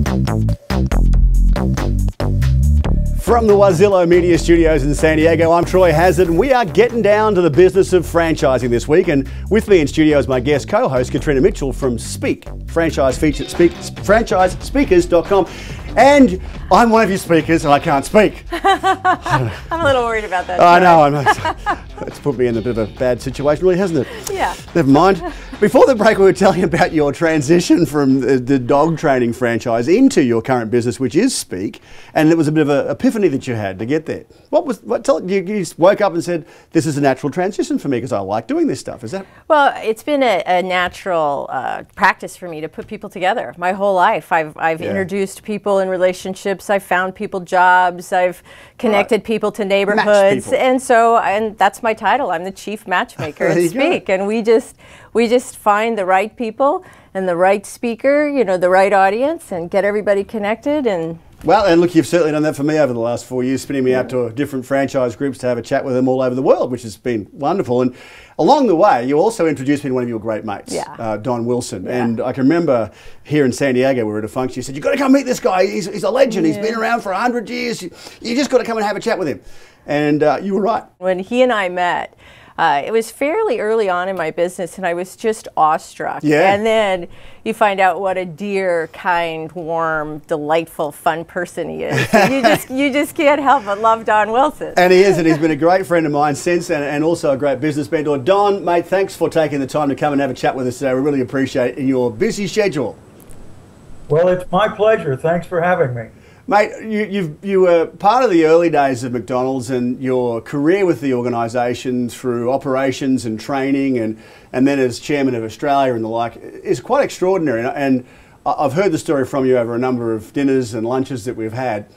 From the Wazillo Media Studios in San Diego, I'm Troy Hazard, and we are getting down to the business of franchising this week. And with me in studio is my guest co-host, Katrina Mitchell from Speak, franchisespeakers.com. And I'm one of your speakers, and I can't speak. I'm a little worried about that. I know. It's put me in a bit of a bad situation, really, hasn't it? Yeah. Never mind. Before the break, we were telling about your transition from the dog training franchise into your current business, which is Speak, and it was a bit of an epiphany that you had to get there. You just woke up and said, "This is a natural transition for me because I like doing this stuff." Is that? Well, it's been a natural practice for me to put people together. My whole life, I've introduced people in relationships. I've found people jobs. I've connected people to neighborhoods, and that's my title. I'm the chief matchmaker at Speak, and we just find the right people and the right speaker, the right audience, and get everybody connected. And look, you've certainly done that for me over the last 4 years, spinning me out to different franchise groups to have a chat with them all over the world, which has been wonderful. And along the way, you also introduced me to one of your great mates, Donn Wilson. Yeah. And I can remember here in San Diego, we were at a function, you said, "You've got to come meet this guy. He's a legend. He's been around for 100 years. You just got to come and have a chat with him." And you were right. When he and I met, it was fairly early on in my business, and I was just awestruck. Yeah. And then you find out what a dear, kind, warm, delightful, fun person he is. you just can't help but love Donn Wilson. And he is, and he's been a great friend of mine since, and also a great business mentor. Don, mate, thanks for taking the time to come and have a chat with us today. We really appreciate it in your busy schedule. Well, it's my pleasure. Thanks for having me. Mate, you were part of the early days of McDonald's, and your career with the organisation through operations and training and then as chairman of Australia and the like is quite extraordinary. And I've heard the story from you over a number of dinners and lunches that we've had.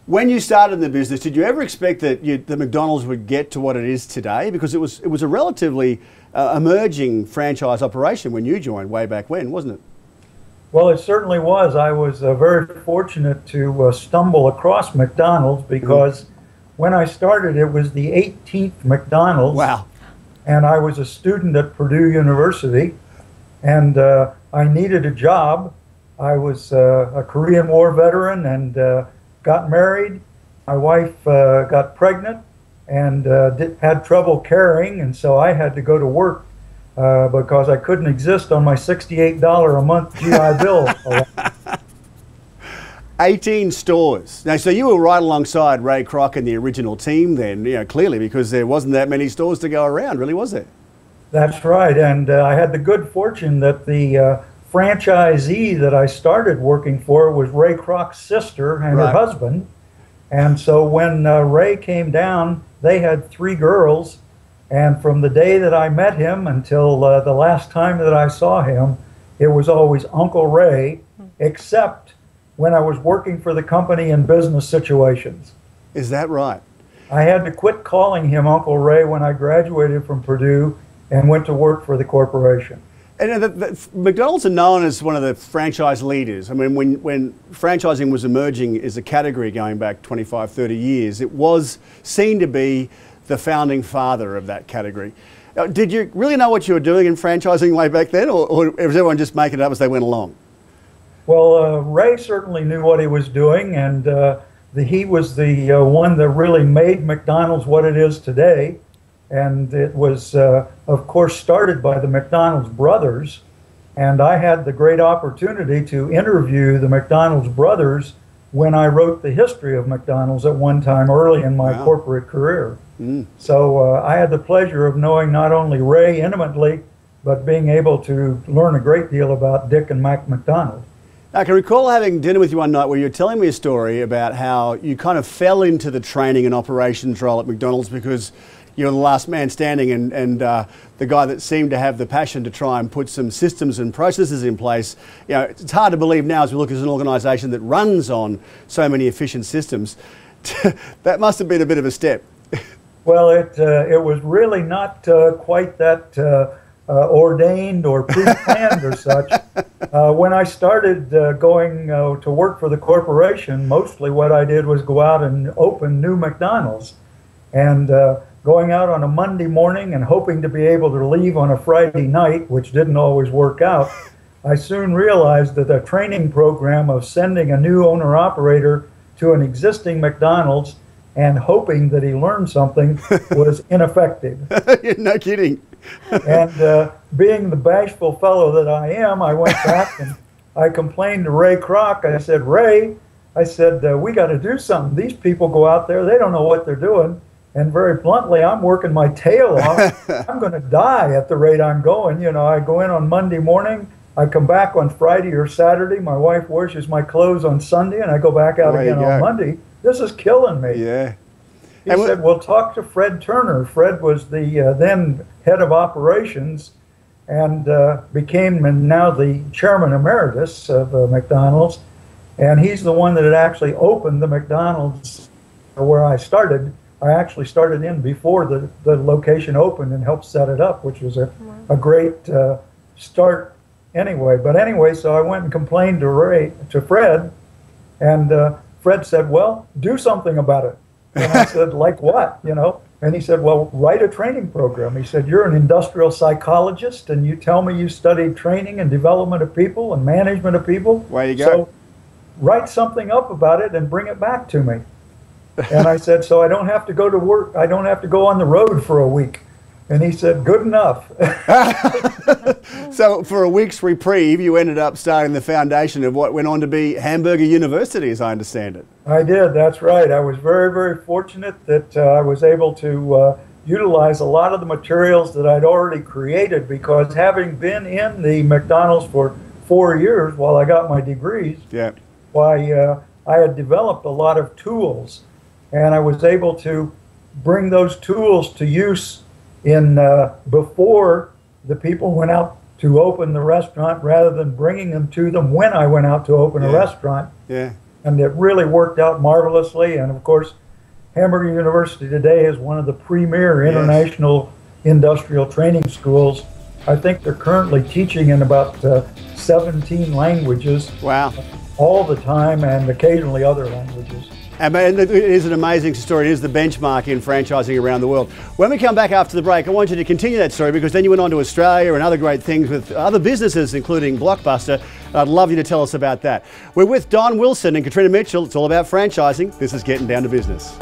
When you started in the business, did you ever expect that the McDonald's would get to what it is today? Because it was a relatively emerging franchise operation when you joined way back when, wasn't it? Well, it certainly was. I was very fortunate to stumble across McDonald's because when I started, it was the 18th McDonald's. Wow. And I was a student at Purdue University, and I needed a job. I was a Korean War veteran and got married. My wife got pregnant and had trouble carrying, and so I had to go to work. Because I couldn't exist on my $68 a month GI Bill. 18 stores. Now, so you were right alongside Ray Croc and the original team then, clearly, because there wasn't that many stores to go around, really, was there? That's right, and I had the good fortune that the franchisee that I started working for was Ray Croc's sister and her husband. And so when Ray came down, they had 3 girls. And from the day that I met him until the last time that I saw him, it was always Uncle Ray, except when I was working for the company in business situations. Is that right? I had to quit calling him Uncle Ray when I graduated from Purdue and went to work for the corporation. And McDonald's are known as one of the franchise leaders. I mean, when franchising was emerging as a category going back 25, 30 years, it was seen to be the founding father of that category. Did you really know what you were doing in franchising way back then, or was everyone just making it up as they went along? Well, Ray certainly knew what he was doing, and he was the one that really made McDonald's what it is today. And it was, of course, started by the McDonald's brothers. And I had the great opportunity to interview the McDonald's brothers when I wrote the history of McDonald's at one time early in my corporate career. So I had the pleasure of knowing not only Ray intimately, but being able to learn a great deal about Dick and Mac McDonald. I can recall having dinner with you one night where you were telling me a story about how you kind of fell into the training and operations role at McDonald's because you're the last man standing and the guy that seemed to have the passion to try and put some systems and processes in place. It's hard to believe now as we look at an organisation that runs on so many efficient systems. That must have been a bit of a step. Well, it was really not quite that ordained or pre-planned or such. When I started going to work for the corporation, mostly what I did was go out and open new McDonald's. And going out on a Monday morning and hoping to be able to leave on a Friday night, which didn't always work out, I soon realized that the training program of sending a new owner-operator to an existing McDonald's and hoping that he learned something was ineffective. No kidding. And being the bashful fellow that I am, I went back and I complained to Ray Croc. I said, Ray, I said, we got to do something. These people go out there, they don't know what they're doing. And very bluntly, I'm working my tail off. I'm going to die at the rate I'm going. You know, I go in on Monday morning, I come back on Friday or Saturday. My wife washes my clothes on Sunday, and I go back out again on Monday. This is killing me. Yeah. He said, well, talk to Fred Turner. Fred was the then head of operations and became now the chairman emeritus of McDonald's. And he's the one that had actually opened the McDonald's where I started. I actually started in before the location opened and helped set it up, which was a great start anyway. But anyway, so I went and complained to Fred, and Fred said, well, do something about it. And I said, like what, you know? And he said, well, write a training program. He said, you're an industrial psychologist, and you tell me you studied training and development of people and management of people. Way you go. So write something up about it and bring it back to me. And I said, so I don't have to go to work. I don't have to go on the road for a week. And he said, good enough. So for a week's reprieve, you ended up starting the foundation of what went on to be Hamburger University, as I understand it. I did, that's right. I was very, very fortunate that I was able to utilize a lot of the materials that I'd already created, because having been in the McDonald's for 4 years while I got my degrees, why I had developed a lot of tools, and I was able to bring those tools to use in before the people went out to open the restaurant, rather than bringing them to them when I went out to open a restaurant. And it really worked out marvelously. And of course, Hamburger University today is one of the premier international industrial training schools. I think they're currently teaching in about 17 languages. Wow. All the time, and occasionally other languages. And it is an amazing story. It is the benchmark in franchising around the world. When we come back after the break, I want you to continue that story, because then you went on to Australia and other great things with other businesses, including Blockbuster. I'd love you to tell us about that. We're with Donn Wilson and Katrina Mitchell. It's all about franchising. This is Getting Down to Business.